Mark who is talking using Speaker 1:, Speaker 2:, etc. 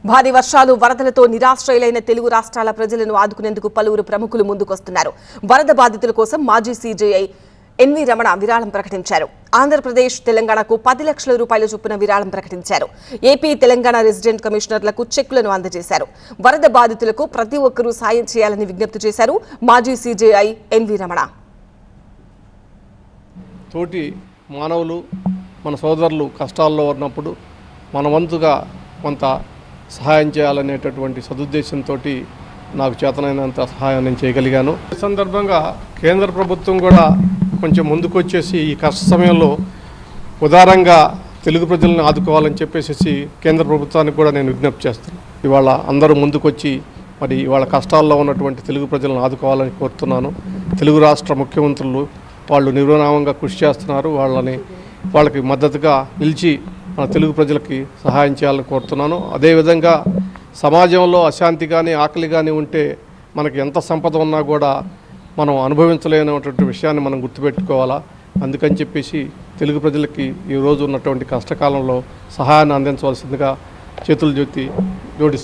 Speaker 1: భారీ వర్షాలు వరదలతో నిరాశ్రయులైన తెలుగు రాష్ట్రాల ప్రజలను ఆదుకునేందుకు పలువురు ప్రముఖులు ముందుకొస్తున్నారు. వరద బాధితుల కోసం మాజీ సీజేఐ ఎన్వి రమణ విరాళం ప్రకటించారు. ఆంధ్రప్రదేశ్, తెలంగాణకు 10 లక్షల రూపాయల చొప్పున విరాళం ప్రకటించారు. ఏపీ, తెలంగాణ రెసిడెంట్ కమిషనర్లకు చెక్కులను అందజేశారు. వరద బాధితులకు ప్రతి ఒక్కరూ సాయం చేయాలని విజ్ఞప్తి చేశారు మాజీ సీజేఐ ఎన్వి రమణ.
Speaker 2: తోటి మానవులు, మన సోదరులు కష్టాల్లో ఉన్నప్పుడు మన వంతుగా కొంత సహాయం చేయాలనేటటువంటి సదుద్దేశంతో నాకు చేతనైనంత సహాయం నేను చేయగలిగాను. ఈ సందర్భంగా కేంద్ర ప్రభుత్వం కూడా కొంచెం ముందుకొచ్చేసి ఈ కష్ట సమయంలో ఉదారంగా తెలుగు ప్రజలను ఆదుకోవాలని చెప్పేసి కేంద్ర ప్రభుత్వానికి కూడా నేను విజ్ఞప్తి చేస్తాను. ఇవాళ అందరూ ముందుకొచ్చి మరి ఇవాళ కష్టాల్లో ఉన్నటువంటి తెలుగు ప్రజలను ఆదుకోవాలని కోరుతున్నాను. తెలుగు రాష్ట్ర ముఖ్యమంత్రులు వాళ్ళు నిర్విరామంగా కృషి చేస్తున్నారు. వాళ్ళకి మద్దతుగా నిలిచి మన తెలుగు ప్రజలకి సహాయం చేయాలని కోరుతున్నాను. అదేవిధంగా సమాజంలో అశాంతి కానీ, ఆకలి కానీ ఉంటే మనకి ఎంత సంపద ఉన్నా కూడా మనం అనుభవించలేనటువంటి విషయాన్ని మనం గుర్తుపెట్టుకోవాలా. అందుకని చెప్పేసి తెలుగు ప్రజలకి ఈరోజు ఉన్నటువంటి కష్టకాలంలో సహాయాన్ని అందించవలసిందిగా చేతులు జోడిస్తున్నాను.